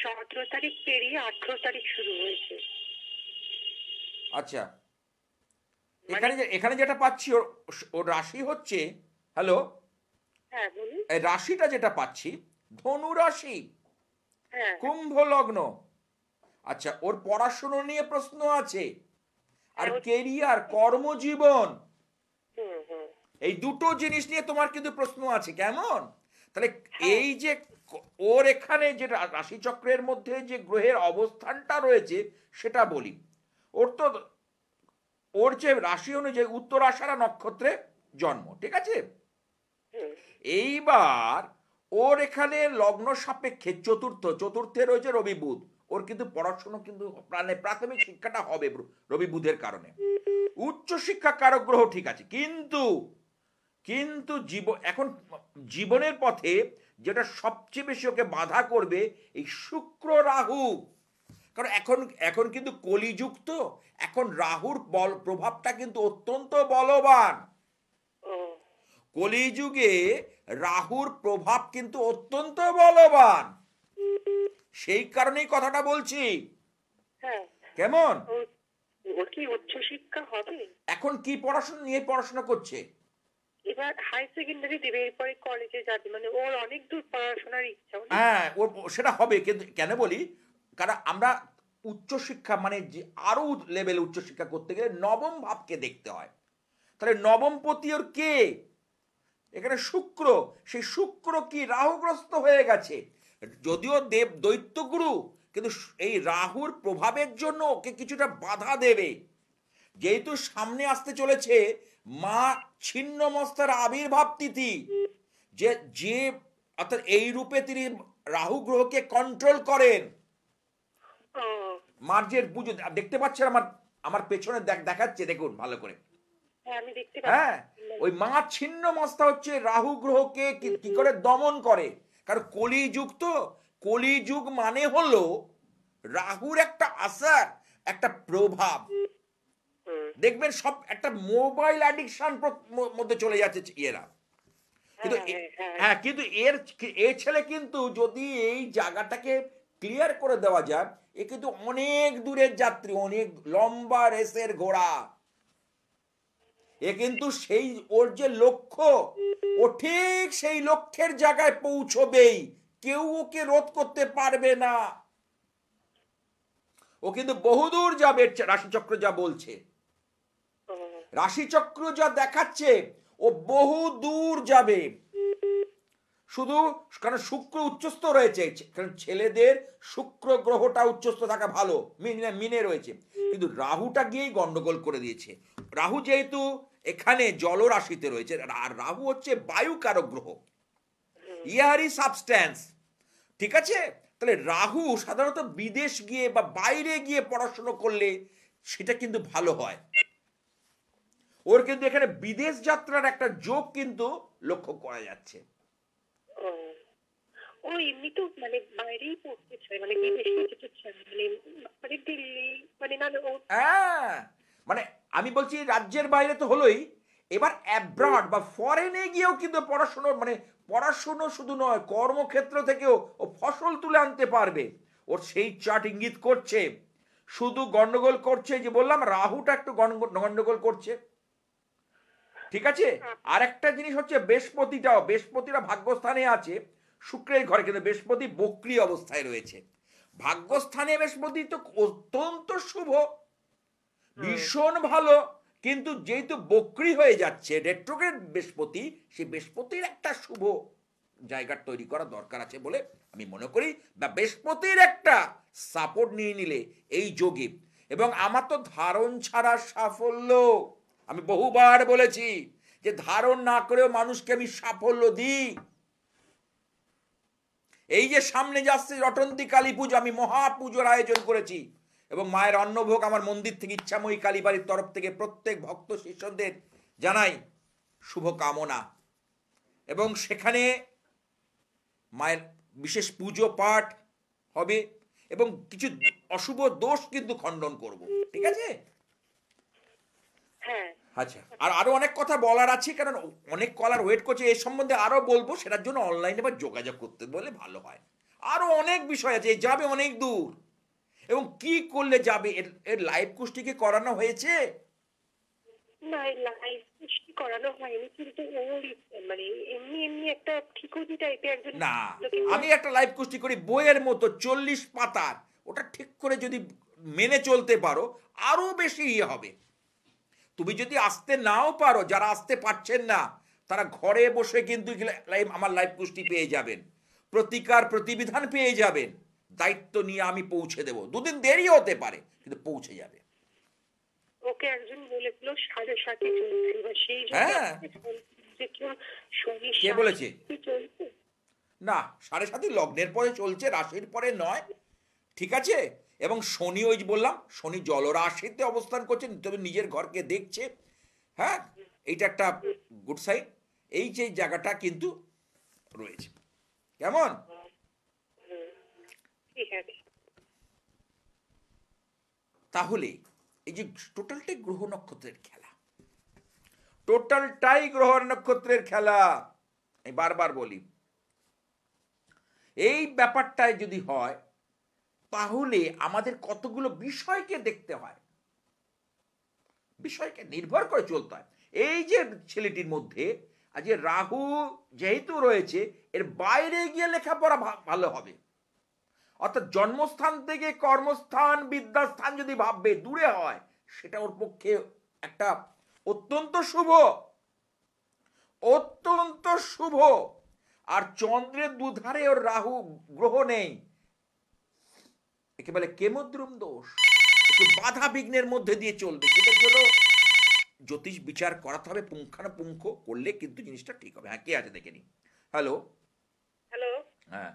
17 তারিখ পেরিয়ে 18 তারিখ শুরু হয়েছে। আচ্ছা, এখানে যেটা পাচ্ছি ওর রাশি হচ্ছে, হ্যালো, হ্যাঁ বলুন। এই রাশিটা যেটা পাচ্ছি ধনু রাশি, হ্যাঁ কুম্ভ লগ্ন। আচ্ছা, ওর পড়াশুনো নিয়ে প্রশ্ন আছে, আর কেরিয়ার, কর্মজীবন, এই দুটো জিনিস নিয়ে তোমার কিন্তু প্রশ্ন আছে। কেমন? তাহলে এই যে ওর এখানে যে রাশিচক্রের মধ্যে যে গ্রহের অবস্থানটা রয়েছে সেটা বলি। ওর যে রাশি অনুযায়ী উত্তরাষাঢ়া নক্ষত্রে জন্ম, ঠিক আছে? এইবার ওর এখানে লগ্ন সাপেক্ষে চতুর্থে রয়েছে রবি বুধ। ওর কিন্তু পড়াশোনা কিন্তু প্রাথমিক শিক্ষাটা হবে রবি বুধের কারণে। উচ্চ শিক্ষা কারক গ্রহ ঠিক আছে, কিন্তু এখন জীবনের পথে যেটা সবচেয়ে বেশি ওকে বাধা করবে এই শুক্র রাহু। কারণ এখন কিন্তু কলিযুক্ত, এখন রাহুর প্রভাবটা কিন্তু অত্যন্ত বলবান। কলিযুগে রাহুর প্রভাব কিন্তু অত্যন্ত বলবান, সেই কারণেই কথাটা বলছি। হ্যাঁ, কেমন? ওর কি উচ্চশিক্ষা হবে? এখন কি পড়াশোনা নিয়ে পড়াশোনা করছে? এবার হাই সেকেন্ডারি দেবে, এরপরে কলেজে যাবে, মানে ওর অনেক দূর পড়াশোনার ইচ্ছা। হ্যাঁ, সেটা হবে, কিন্তু কেন বলি, কারণ আমরা উচ্চশিক্ষা মানে যে আরো লেভেলে উচ্চশিক্ষা করতে গেলে নবম ভাবকে দেখতে হয়। তাহলে নবমপতি ওর কে? এখানে শুক্র। সেই শুক্র কি রাহুগ্রস্ত হয়ে গেছে, যদিও দেব দৈত্যগুরু, কিন্তু এই রাহুর প্রভাবের জন্য ওকে কিছুটা বাধা দেবে। যেহেতু সামনে আসতে চলেছে মা ছিন্নমস্তার আবির্ভাব তিথি, যে যে অর্থাৎ এই রূপে তিনি রাহু গ্রহকে কন্ট্রোল করেন। মার্চের পুজো দেখতে পাচ্ছেন, আমার আমার পেছনে দেখাচ্ছে, দেখুন ভালো করে। হ্যাঁ, আমি দেখতে হ্যাঁ, পাচ্ছি। ওই মা ছিন্ন মস্তা হচ্ছে রাহু গ্রহকে কি করে দমন করে। কারণ কলিযুগ তো, কলিযুগ মানে হলো রাহুর একটা আসার, একটা প্রভাব। দেখবেন সব একটা মোবাইল অ্যাডিকশন মধ্যে চলে যাচ্ছে এরা। কিন্তু হ্যাঁ, কিন্তু এ ছেলে কিন্তু যদি এই জায়গাটাকে ক্লিয়ার করে দেওয়া যায়, এ কিন্তু অনেক দূরের যাত্রী, অনেক লম্বা রেসের ঘোড়া। এ কিন্তু সেই ওর যে লক্ষ্য, ও ঠিক সেই লক্ষ্যের জায়গায় পৌঁছবেই, কেউ ওকে রোধ করতে পারবে না। ও কিন্তু বহুদূর যাবে, রাশিচক্র যা বলছে, রাশিচক্র যা দেখাচ্ছে, ও বহু দূর যাবে। শুধু কারণ শুক্র উচ্চস্থ রয়েছে, কারণ ছেলেদের শুক্র গ্রহটা উচ্চস্থ থাকা ভালো, মিনে রয়েছে, কিন্তু রাহুটা গিয়েই গন্ডগোল করে দিয়েছে। রাহু যেহেতু এখানে জলরাশিতে রয়েছে, আর রাহু হচ্ছে বায়ুকারক গ্রহ, ইয়ারই সাবস্ট্যান্স, ঠিক আছে? তাহলে রাহু সাধারণত বিদেশ গিয়ে বা বাইরে গিয়ে পড়াশোনা করলে সেটা কিন্তু ভালো হয়। ওর কিন্তু এখানে বিদেশ যাত্রার একটা যোগ কিন্তু লক্ষ্য করা যাচ্ছে। ও এমনি তো মানে বাইরেই পড়তে চায়, মানে বিদেশে যেতে চায়, মানে দিল্লি, মানে না ও। হ্যাঁ, মানে আমি বলছি রাজ্যের বাইরে তো হলোই, এবার অ্যাব্রড বা ফরেনে গিয়েও কিন্তু পড়াশুনো, মানে পড়াশুনো শুধু নয়, কর্মক্ষেত্র থেকেও ও ফসল তুলে আনতে পারবে। ওর সেই চার্ট ইঙ্গিত করছে। শুধু গন্ডগোল করছে, যে বললাম রাহুটা একটু গন্ডগোল করছে, ঠিক আছে? আর একটা জিনিস হচ্ছে বৃহস্পতিরা ভাগ্যস্থানে আছে শুক্রের ঘরে, কিন্তু বৃহস্পতি বক্রী অবস্থায় রয়েছে। ভাগ্যস্থানে বৃহস্পতি তো অত্যন্ত শুভ, ভীষণ ভালো, কিন্তু যেহেতু বক্রী হয়ে যাচ্ছে রেট্রোগ্রেড বৃহস্পতি, সেই বৃহস্পতির একটা শুভ জায়গা তৈরি করা দরকার আছে বলে আমি মনে করি, বা বৃহস্পতির একটা সাপোর্ট নিয়ে নিলে এই যোগে। এবং আমার তো ধারণ ছাড়া সাফল্য, আমি বহুবার বলেছি যে ধারণ না করেও মানুষকে আমি সাফল্য দিই। এই যে সামনে যাচ্ছে রটন্তী কালী পুজো, আমি মহাপুজোর আয়োজন করেছি, এবং মায়ের অন্নভোগ আমার মন্দির থেকে ইচ্ছাময়ী কালীবাড়ির তরফ থেকে প্রত্যেক ভক্ত শিষ্যদের জানাই শুভকামনা। এবং সেখানে মায়ের বিশেষ পুজো পাঠ হবে, এবং কিছু অশুভ দোষ কিন্তু খণ্ডন করব, ঠিক আছে? হ্যাঁ, আচ্ছা, আর আরো অনেক কথা বলার আছে, কারণ অনেক কলার ওয়েট করছে, এই সম্বন্ধে আরো বলবো, সেটার জন্য অনলাইনে বা যোগাযোগ করতে বলে ভালো হয়। আরো অনেক বিষয় আছে, যাবে অনেক দূর। এবং কি করলে যাবে, এর লাইভ কুস্তিকে করানো হয়েছে? না লাইভ কুস্তি করানো হয়নি, কিন্তু ওর মানে এমনি এমনি একটা ঠিকুজি টাইপের একজন না, আমি একটা লাইভ কুস্তি করি বইয়ের মতো 40 পাতার, ওটা ঠিক করে যদি মেনে চলতে পারো আরো বেশি ইয়ে হবে। তুমি যদি আসতে নাও পারো, যারা আসতে পারছেন না তারা ঘরে বসে কিন্তু আমার লাইভ কুস্তি পেয়ে যাবেন, প্রতিকার প্রতিবিধান পেয়ে যাবেন। দায়িত্ব নিয়ে আমি পৌঁছে দেব, দুদিন দেরি হতে পারে কিন্তু পৌঁছে যাবে। ওকে একজন বলেছিল 7.5 চলছে, এবার সেই হ্যাঁ, কে বলেছে? চলছে না, 7.5 লগ্নের পরে চলছে, রাশির পরে নয়, ঠিক আছে? এবং শনি, ওই যে বললাম শনি জলরাশিতে অবস্থান করছে, তবে নিজের ঘরকে দেখছে। হ্যাঁ, এইটা একটা গুড সাইন। এই যে জায়গাটা কিন্তু রয়েছে, কেমন? ঠিক আছে। তাহলে এই যে টোটালটাই গ্রহ নক্ষত্রের খেলা, টোটালটাই গ্রহ নক্ষত্রের খেলা। আমি বারবার বলি, এই ব্যাপারটায় যদি হয় তাহলে আমাদের কতগুলো বিষয়কে দেখতে হয়, বিষয়কে নির্ভর করে চলতে হয়। এই যে ছেলেটির মধ্যে আজ রাহু যেহেতু রয়েছে, এর বাইরে গিয়ে লেখাপড়া ভালো হবে। অর্থাৎ জন্মস্থান থেকে কর্মস্থান বিদ্যাস্থান যদি ভাববে দূরে হয়, সেটা ওর পক্ষে একটা অত্যন্ত শুভ, অত্যন্ত শুভ। আর চন্দ্রের দুধারে ওর রাহু গ্রহ নেই, একেবারে কেমদ্রুম দোষ, একটু বাধা বিঘ্নের মধ্যে দিয়ে চলবে। সেটার জন্য জ্যোতিষ বিচার করাতে হবে, পুঙ্খানুপুঙ্খ করলে কিন্তু জিনিসটা ঠিক হবে। হ্যাঁ, কে আছে দেখে নি। হ্যালো হ্যালো, হ্যাঁ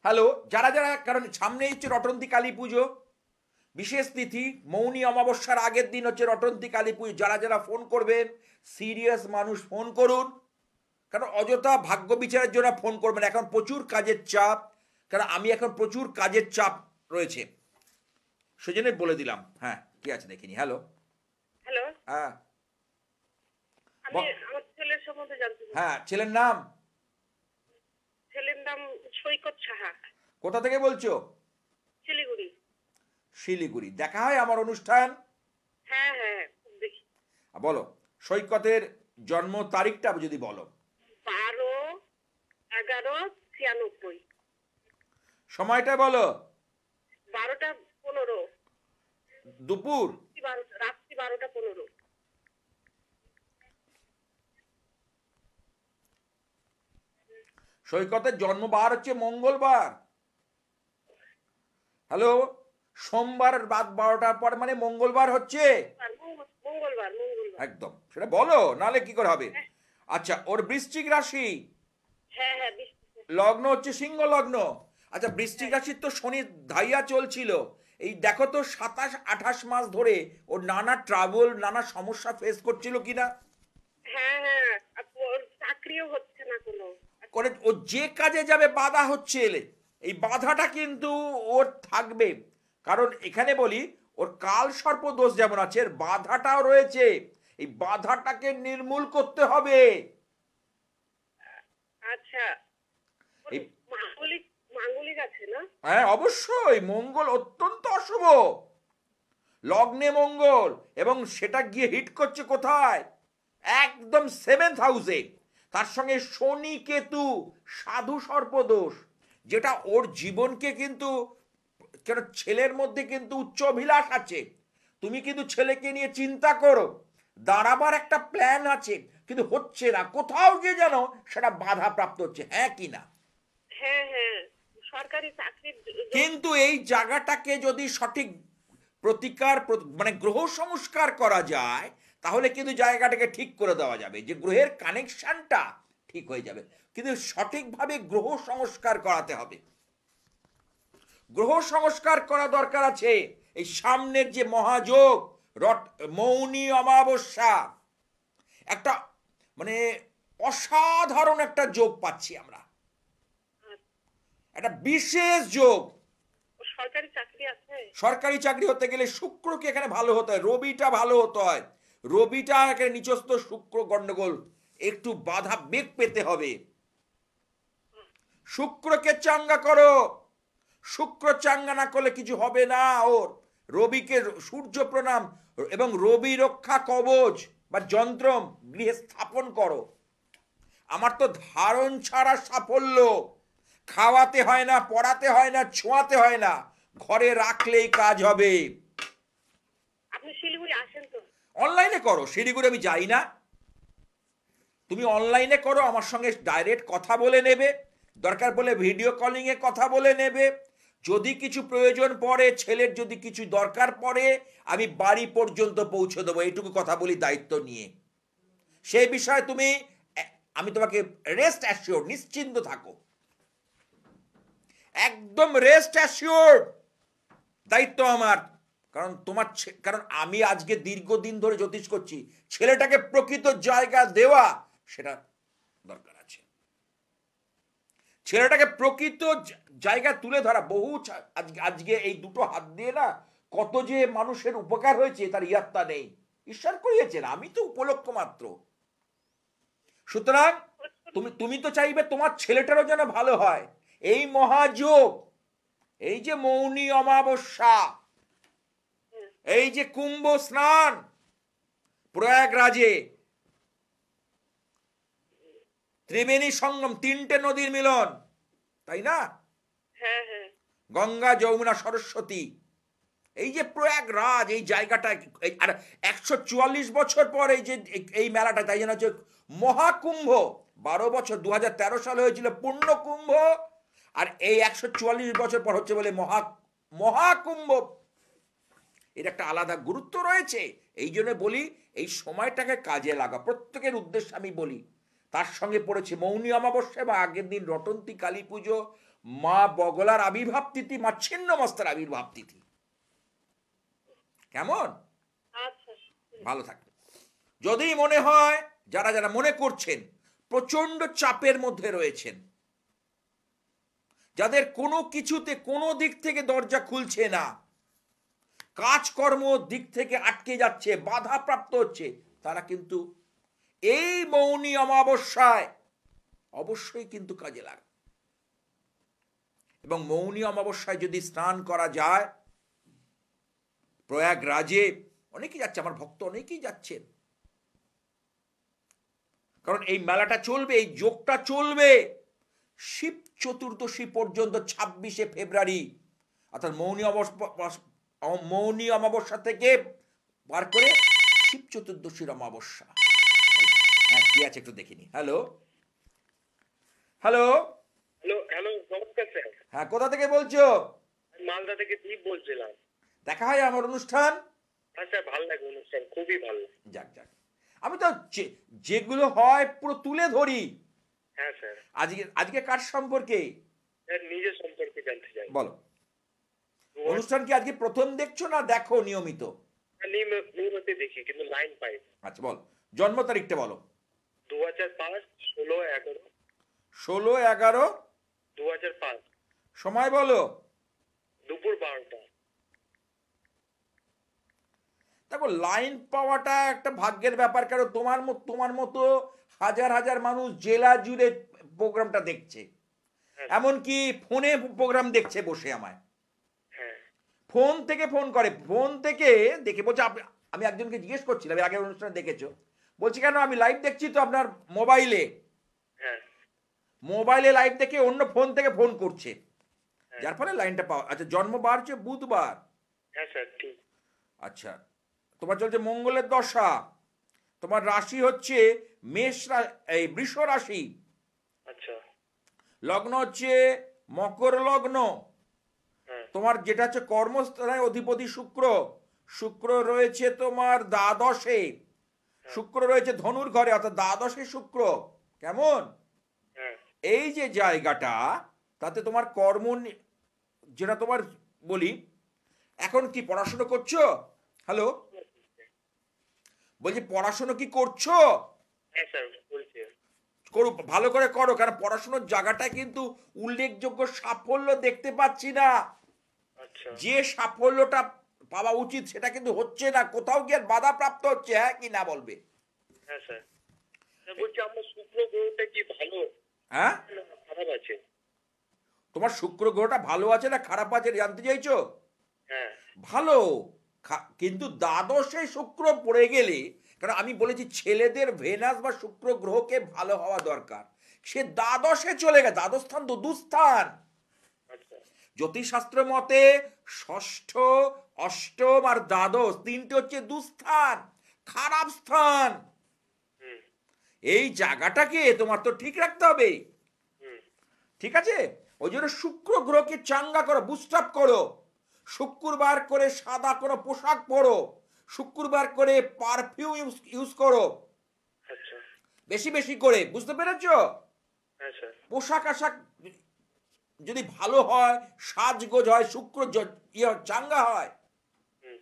হ্যালো, যারা যারা, কারণ সামনে হচ্ছে রটন্তী কালী পুজো, বিশেষ তিথি, মৌনী অমাবস্যার আগের দিন হচ্ছে রটন্তী কালী পুজো। যারা যারা ফোন করবেন, সিরিয়াস মানুষ ফোন করুন, কারণ অযথা ভাগ্য বিচারের জন্য ফোন করবেন। এখন প্রচুর কাজের চাপ, কারণ আমি এখন প্রচুর কাজের চাপ রয়েছে, সেজন্যই বলে দিলাম। হ্যাঁ, কি আছে দেখিনি। হ্যালো হ্যালো, হ্যাঁ আমি আমার ছেলের সম্বন্ধে জানতে চাই। হ্যাঁ, ছেলের নাম? ছেলের নাম সৈকত সাহা, কোথা থেকে বলছো? শিলিগুড়ি। শিলিগুড়ি। দেখা হয় আমার অনুষ্ঠান? হ্যাঁ হ্যাঁ, খুব দেখি। বলো সৈকতের জন্ম তারিখটা যদি বলো। 12/11/96। সময়টা বলো। 12টা 15। দুপুর? রাত্রি 12টা 15। সৈকতের জন্মবার হচ্ছে মঙ্গলবার। হ্যালো, সোমবার রাত 12টার পর মানে মঙ্গলবার হচ্ছে মঙ্গলবার। একদম। সেটা বলো, নালে কি করে হবে। আচ্ছা, ওর বৃশ্চিক রাশি, হ্যাঁ হ্যাঁ, লগ্ন হচ্ছে সিংহ লগ্ন। আচ্ছা, বৃশ্চিক রাশির তো শনি ধাইয়া চলছিল, এই দেখো তো 27-28 মাস ধরে ও নানা ট্রাভেল, নানা সমস্যা ফেস করছিল কিনা। হ্যাঁ হ্যাঁ, ওর চাকরিও হচ্ছে না কোনো। করে ও যে কাজে যাবে বাধা হচ্ছে এলে, এই বাধাটা কিন্তু ওর থাকবে। কারণ এখানে বলি, ওর কাল সর্প দোষ যেমন আছে, এর বাধাটাও রয়েছে। এই বাধাটাকে নির্মূল করতে হবে। আচ্ছা, এই মাঙ্গলিক আছে না? হ্যাঁ, অবশ্যই। মঙ্গল অত্যন্ত অশুভ, লগ্নে মঙ্গল, এবং সেটা গিয়ে হিট করছে কোথায়? একদম 7th হাউসে। তার সঙ্গে শনি কেতু সাধু সর্পদোষ, যেটা ওর জীবনকে কিন্তু, কেন ছেলের মধ্যে কিন্তু উচ্চ অভিলাষ আছে। তুমি কিন্তু ছেলেকে নিয়ে চিন্তা করো, দাঁড়াবার একটা প্ল্যান আছে, কিন্তু হচ্ছে না, কোথাও গিয়ে যেন সেটা বাধা প্রাপ্ত হচ্ছে। হ্যাঁ কি না? হ্যাঁ হ্যাঁ, সরকারি চাকরির কিন্তু এই জায়গাটাকে যদি সঠিক প্রতিকার মানে গ্রহ সংস্কার করা যায়, তাহলে কিন্তু জায়গাটাকে ঠিক করে দেওয়া যাবে, যে গ্রহের কানেকশনটা ঠিক হয়ে যাবে। কিন্তু সঠিকভাবে গ্রহ সংস্কার করাতে হবে, গ্রহ সংস্কার করা দরকার আছে। এই সামনের যে মহাযোগ, মৌনী অমাবস্যা, একটা মানে অসাধারণ একটা যোগ পাচ্ছি আমরা, একটা বিশেষ যোগ। সরকারি চাকরি আছে। সরকারি চাকরি হতে গেলে শুক্রকে এখানে ভালো হতে হয়, রবিটা ভালো হতে হয়। রবিটা এখানে নিচস্থ শুক্র গন্ডগোল, একটু বাধা বেগ পেতে হবে। শুক্রকে চাঙ্গা করো, শুক্র চাঙ্গা না করলে কিছু হবে না ওর। রবিকে সূর্য প্রণাম এবং রবি রক্ষা কবচ বা যন্ত্রম গৃহে স্থাপন করো। আমার তো ধারণ ছাড়া সাফল্য, খাওয়াতে হয় না, পড়াতে হয় না, ছোঁয়াতে হয় না, ঘরে রাখলেই কাজ হবে। আপনি শিলিগুড়ি আসেন তো? অনলাইনে করো, শিলিগুড়ি আমি যাই না। তুমি অনলাইনে করো, আমার সঙ্গে ডাইরেক্ট কথা বলে নেবে, দরকার পড়লে ভিডিও কলিং এ কথা বলে নেবে। যদি কিছু প্রয়োজন পড়ে, ছেলের যদি কিছু দরকার পড়ে, আমি বাড়ি পর্যন্ত পৌঁছে দেবো, এইটুকু কথা বলি দায়িত্ব নিয়ে। সেই বিষয়ে তুমি, আমি তোমাকে রেস্ট অ্যাসিওর, নিশ্চিন্ত থাকো, একদম রেস্ট অ্যাসিওর, দায়িত্ব আমার। কারণ তোমার কারণ আমি আজকে দীর্ঘদিন ধরে জ্যোতিষ করছি, ছেলেটাকে প্রকৃত জায়গা দেওয়া সেটা দরকার আছে। ছেলেটাকে প্রকৃত জায়গা তুলে ধরা, বহু আজকে এই দুটো হাত দিয়ে না কত যে মানুষের উপকার হয়েছে তার ইয়াত্তা নেই। ঈশ্বর করিয়েছেন, আমি তো উপলক্ষ মাত্র। সুতরাং তুমি তো চাইবে তোমার ছেলেটারও যেন ভালো হয়। এই মহাযোগ, এই যে মৌনী অমাবস্যা, এই যে কুম্ভ স্নান প্রয়াগরাজে, ত্রিবেণী সঙ্গম, 3টে নদীর মিলন, তাই না? হ্যাঁ হ্যাঁ গঙ্গা, যমুনা, সরস্বতী, এই যে প্রয়াগরাজ, এই জায়গাটা, আর 144 বছর পর এই যে এই মেলাটা, তাই জন্য হচ্ছে মহাকুম্ভ। 12 বছর, 2013 সালে হয়েছিল পূর্ণ কুম্ভ, আর এই 144 বছর পর হচ্ছে বলে মহাকুম্ভ। এর একটা আলাদা গুরুত্ব রয়েছে। এই জন্য বলি এই সময়টাকে কাজে লাগা, প্রত্যেকের উদ্দেশ্যে আমি বলি। তার সঙ্গে পড়েছে মৌনী অমাবস্যা এবং আগের দিন রটন্তী কালী পুজো, মা বগলার আবির্ভাব তিথি, মা ছিন্নমস্তার আবির্ভাব তিথি। কেমন? আচ্ছা ভালো থাকবে। যদি মনে হয় যারা যারা মনে করছেন প্রচন্ড চাপের মধ্যে রয়েছেন, যাদের কোনো কিছুতে কোনো দিক থেকে দরজা খুলছে না, কাজকর্ম দিক থেকে আটকে যাচ্ছে, বাধাপ্রাপ্ত হচ্ছে, তারা কিন্তু এই মৌনী অমাবস্যায় অবশ্যই কিন্তু কাজে লাগে। এবং মৌনী অমাবস্যায় যদি স্নান করা যায়, প্রয়াগরাজে অনেকেই যাচ্ছে, আমার ভক্ত অনেকেই যাচ্ছেন, কারণ এই মেলাটা চলবে, এই যোগটা চলবে শিব চতুর্দশী পর্যন্ত, 26শে ফেব্রুয়ারি, অর্থাৎ মৌনী অমাবস্যা থেকে পার করে শিব চতুর্দশীর অমাবস্যা। হ্যাঁ, কি আছে একটু দেখিনি। হ্যালো হ্যালো হ্যালো হ্যালো, নমস্কার স্যার। হ্যাঁ, কোথা থেকে বলছো? আমি মালদা থেকে দীপ বলছিলাম। দেখা হয় আমার অনুষ্ঠান? হ্যাঁ স্যার, ভালো লাগে অনুষ্ঠান, খুবই ভালো লাগে। যাক যাক, আমি তো যেগুলো হয় পুরো তুলে ধরি। হ্যাঁ স্যার। আজকে কার সম্পর্কে? স্যার নিজের সম্পর্কে জানতে চাই। বলো। অনুষ্ঠান কি আজকে প্রথম দেখছো না দেখো নিয়মিত? নিয়মিত দেখি, কিন্তু লাইন পাই। আচ্ছা বল, জন্ম তারিখটা বলো। 2005 16/11 16/11 2005। সময় বলো। দুপুর 12টা। দেখো, লাইন পাওয়াটা একটা ভাগ্যের ব্যাপার, কারণ তোমার মতো হাজার হাজার মানুষ জেলা জুড়ে প্রোগ্রামটা দেখছে, এমনকি ফোনে প্রোগ্রাম দেখছে বসে আমায়, হ্যাঁ ফোন থেকে ফোন করে, ফোন থেকে দেখে বলছে আমি একজনকে জিজ্ঞেস করছিলাম, এর আগের অনুষ্ঠানে দেখেছো, বলছি কেন, আমি লাইভ দেখছি তো আপনার মোবাইলে। হ্যাঁ মোবাইলে লাইভ দেখে অন্য ফোন থেকে ফোন করছে, যার ফলে লাইনটা পাওয়া। আচ্ছা, জন্মবার হচ্ছে বুধবার। হ্যাঁ স্যার ঠিক। আচ্ছা, তোমার চলছে মঙ্গলের দশা, তোমার রাশি হচ্ছে এই বৃষ রাশি, আচ্ছা লগ্ন হচ্ছে মকর লগ্ন, হ্যাঁ তোমার যেটা হচ্ছে কর্মস্থানের অধিপতি শুক্র, শুক্র রয়েছে তোমার দ্বাদশে, শুক্র রয়েছে ধনুর ঘরে, অর্থাৎ দ্বাদশে শুক্র। কেমন? হ্যাঁ এই যে জায়গাটা, তাতে তোমার কর্ম যেটা তোমার বলি, এখন কি পড়াশোনা করছো? হ্যালো, বলছি পড়াশোনা কি করছো? হ্যাঁ স্যার বলছি। করো, ভালো করে করো, কারণ পড়াশোনার জায়গাটা কিন্তু উল্লেখযোগ্য সাফল্য দেখতে পাচ্ছি না। আচ্ছা যে সাফল্যটা পাওয়া উচিত সেটা কিন্তু হচ্ছে না, কোথাও গিয়ে বাধা প্রাপ্ত হচ্ছে। হ্যাঁ কি না বলবে? হ্যাঁ স্যার। বলছি আমার শুক্র গ্রহটা কি ভালো হ্যাঁ, না খারাপ আছে? তোমার শুক্র গ্রহটা ভালো আছে না খারাপ আছে জানতে চাইছো? হ্যাঁ ভালো, কিন্তু দ্বাদশে শুক্র পড়ে গেলে, কারণ আমি বলেছি ছেলেদের ভেনাস বা শুক্র গ্রহকে ভালো হওয়া দরকার, সে দ্বাদশে চলে গেছে, দ্বাদশ স্থান তো দুস্থান। আচ্ছা জ্যোতিষশাস্ত্র মতে ষষ্ঠ, অষ্টম আর দ্বাদশ তিনটে হচ্ছে দুস্থান, খারাপ স্থান। হুম এই জায়গাটাকে তোমার তো ঠিক রাখতে হবে, হুম ঠিক আছে? ওই জন্য শুক্র গ্রহকে চাঙ্গা করো, বুস্ট আপ করো, শুক্রবার করে সাদা কোনো পোশাক পরো, শুক্রবার করে পারফিউম ইউজ করো আচ্ছা বেশি বেশি করে, বুঝতে পেরেছো? হ্যাঁ স্যার পোশাক আশাক যদি ভালো হয়, সাজগোজ হয়, শুক্র চাঙ্গা হয়, হুম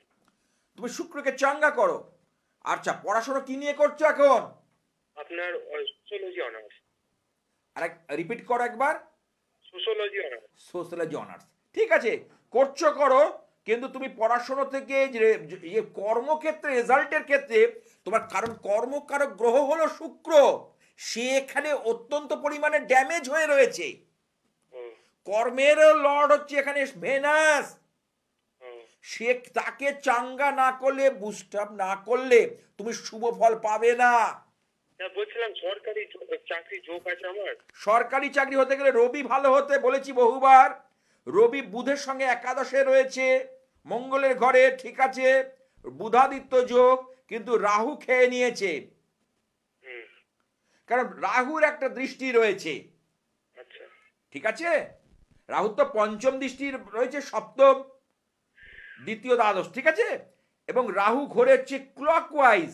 তুমি শুক্রকে চাঙ্গা করো। আচ্ছা, পড়াশোনা কি নিয়ে করছো এখন? আপনার সোশ্যোলজি অনার্স। আর রিপিট করো একবার। Sociology honours. সোশ্যোলজি অনার্স, ঠিক আছে, করছো করো, কিন্তু তুমি পড়াশোনা থেকে যে কর্মক্ষেত্রে রেজাল্টের ক্ষেত্রে তোমার, কারণ কর্মকারক গ্রহ হলো শুক্র, সে এখানে অত্যন্ত পরিমাণে ড্যামেজ হয়ে রয়েছে। হুম, কর্মের লর্ড হচ্ছে এখানে ভেনাস, হুম। সে তাকে চাঙ্গা না করলে, বুস্ট আপ না করলে তুমি শুভ ফল পাবে না। বলছিলাম সরকারি চাকরি যোগ আছে আমার। সরকারি চাকরি হতে গেলে রবি ভালো হতে বলেছি বহুবার। রবি বুধের সঙ্গে একাদশে রয়েছে, মঙ্গলের ঘরে, ঠিক আছে, বুধাদিত্য যোগ, কিন্তু রাহু খেয়ে নিয়েছে, হুম, কারণ রাহুর একটা দৃষ্টি রয়েছে, আচ্ছা। ঠিক আছে। রাহু তো পঞ্চম দৃষ্টি রয়েছে, সপ্তম, দ্বিতীয়, দ্বাদশ, ঠিক আছে। এবং রাহু ঘোরে হচ্ছে ক্লকওয়াইজ,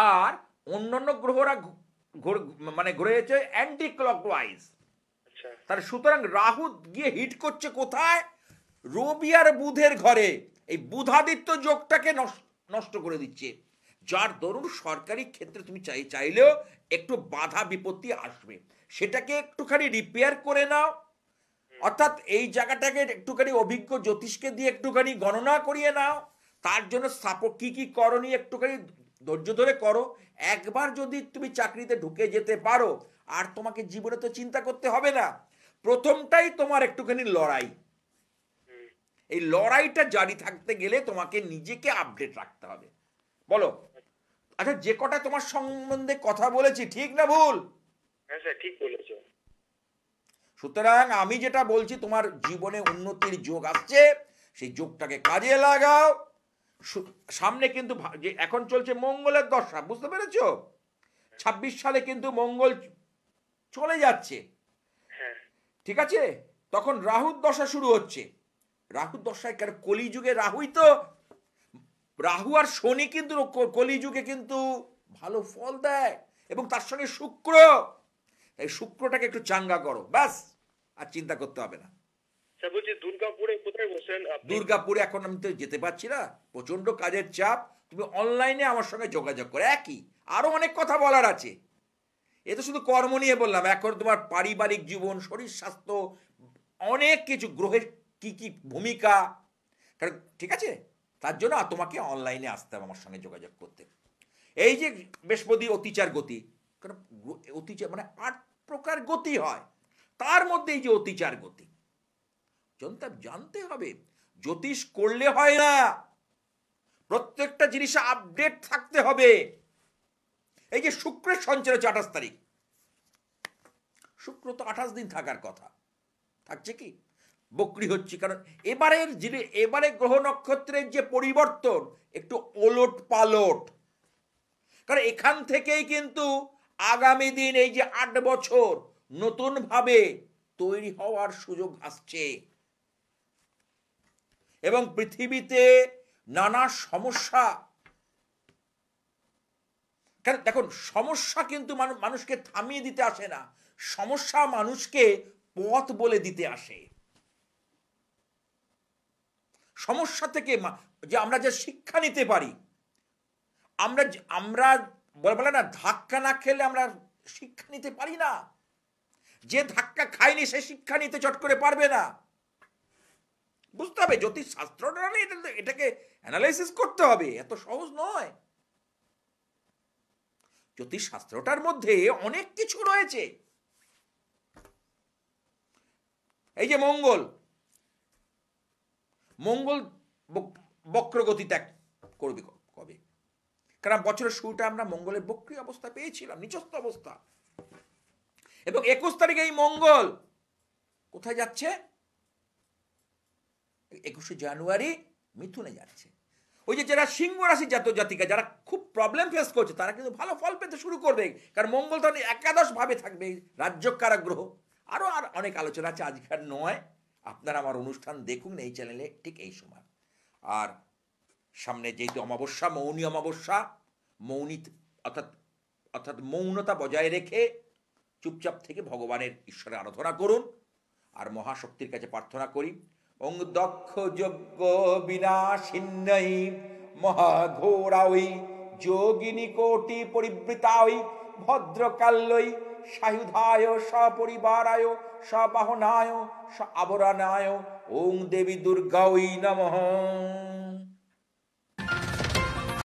আর অন্যান্য গ্রহরা মানে ঘুরে যাচ্ছে অ্যান্টি ক্লকওয়াইজ। আচ্ছা। তাহলে সুতরাং রাহু গিয়ে হিট করছে কোথায়? রবি আর বুধের ঘরে। এই বুধাদিত্য যোগটাকে নষ্ট করে দিচ্ছে, যার দরুন সরকারি ক্ষেত্রে তুমি চাইলেও একটু বাধা বিপত্তি আসবে, সেটাকে একটুখানি রিপেয়ার করে নাও। অর্থাৎ এই জায়গাটাকে একটুখানি অভিজ্ঞ জ্যোতিষকে দিয়ে একটুখানি গণনা করিয়ে নাও। তার জন্য সাপোর্ট কি করণীয় একটুখানি ধৈর্য ধরে করো। একবার যদি তুমি চাকরিতে ঢুকে যেতে পারো, আর তোমাকে জীবনে তো চিন্তা করতে হবে না। প্রথমটাই তোমার একটুখানি লড়াই, এই লড়াইটা জারি থাকতে গেলে তোমাকে নিজেকে আপডেট রাখতে হবে। বলো, আচ্ছা, যে কটা তোমার সম্বন্ধে কথা বলেছি ঠিক না ভুল? হ্যাঁ স্যার, ঠিক বলেছো। সুতরাং আমি যেটা বলছি, তোমার জীবনে উন্নতির যোগ আসছে, সেই যোগটাকে কাজে লাগাও। সামনে কিন্তু যে এখন চলছে মঙ্গলের দশা, বুঝতে পেরেছো? 26 সালে কিন্তু মঙ্গল চলে যাচ্ছে, হ্যাঁ। ঠিক আছে। তখন রাহুর দশা শুরু হচ্ছে। রাহুর দশায় কেন? কলিযুগে রাহুই তো, রাহু আর শনি কিন্তু কলিযুগে কিন্তু ভালো ফল দেয়, এবং তার সঙ্গে শুক্র। এই শুক্রটাকে একটু চাঙ্গা করো, ব্যাস, আর চিন্তা করতে হবে না। স্যার বলছি দুর্গাপুরে কোথায় বসেন আপনি? দুর্গাপুরে এখন আমি তো যেতে পারছি না, প্রচন্ড কাজের চাপ। তুমি অনলাইনে আমার সঙ্গে যোগাযোগ করে, একই আরো অনেক কথা বলার আছে। এ তো শুধু কর্ম নিয়ে বললাম, এখন তোমার পারিবারিক জীবন, শরীর স্বাস্থ্য, অনেক কিছু, গ্রহের কি কি ভূমিকা, কারণ ঠিক আছে, তার জন্য তোমাকে অনলাইনে আসতে হবে, আমার সঙ্গে যোগাযোগ করতে। এই যে বৃহস্পতি অতিচার গতি, কারণ অতিচার মানে 8 প্রকার গতি হয়, তার মধ্যে এই যে অতিচার গতি জানতে হবে। জ্যোতিষ করলে হয় না, প্রত্যেকটা জিনিসে আপডেট থাকতে হবে। এই যে শুক্রের সঞ্চার হচ্ছে 28 তারিখ, শুক্র তো 28 দিন থাকার কথা, থাকছে কি? বক্রি হচ্ছে, কারণ এবারে গ্রহ নক্ষত্রের যে পরিবর্তন একটু ওলট পালট, কারণ এখান থেকেই কিন্তু আগামী দিন এই যে 8 বছর নতুন ভাবে তৈরি হওয়ার সুযোগ আসছে, এবং পৃথিবীতে নানা সমস্যা, কারণ দেখুন, সমস্যা কিন্তু মানুষকে থামিয়ে দিতে আসে না, সমস্যা মানুষকে পথ বলে দিতে আসে। সমস্যা থেকে যে আমরা যে শিক্ষা নিতে পারি, আমরা বলে না, ধাক্কা না খেলে আমরা শিক্ষা নিতে পারি না। যে ধাক্কা খায়নি সে শিক্ষা নিতে চট করে পারবে না। বুঝতে হবে, জ্যোতিষ শাস্ত্রটা এটাকে অ্যানালাইসিস করতে হবে, এত সহজ নয়। জ্যোতিষ শাস্ত্রটার মধ্যে অনেক কিছু রয়েছে। এই যে মঙ্গল বক্রগতি ত্যাগ করবে কবে? কারণ বছরের শুরুটা আমরা মঙ্গলের বক্রী অবস্থা পেয়েছিলাম, নিচস্থ অবস্থা, এবং 21 তারিখে এই মঙ্গল কোথায় যাচ্ছে? 21শে জানুয়ারি মিথুনে যাচ্ছে। ওই যে যারা সিংহ রাশি জাতিকা, যারা খুব প্রবলেম ফেস করছে, তারা কিন্তু ভালো ফল পেতে শুরু করবে, কারণ মঙ্গল তো একাদশ ভাবে থাকবে, রাজ্যকারক গ্রহ। আর অনেক আলোচনা আছে, আজকাল নয়, আপনারা আমার অনুষ্ঠান দেখুন এই চ্যানেলে ঠিক এই সময়। আর সামনে যেহেতু অমাবস্যা, মৌনী অমাবস্যা, মৌনী অর্থাৎ মৌনতা বজায় রেখে চুপচাপ থেকে ভগবানের ঈশ্বরের আরাধনা করুন, আর মহাশক্তির কাছে প্রার্থনা করি, ওং দক্ষ যজ্ঞ বিনাশিন্নৈ মহাঘোরাই যোগিনী কোটি পরিবৃতাই ভদ্রকাল্যই সায়ুধায় সপরিবারায় সবাহনায় আবরণায় ওং দেবী দুর্গা ওই নমঃ।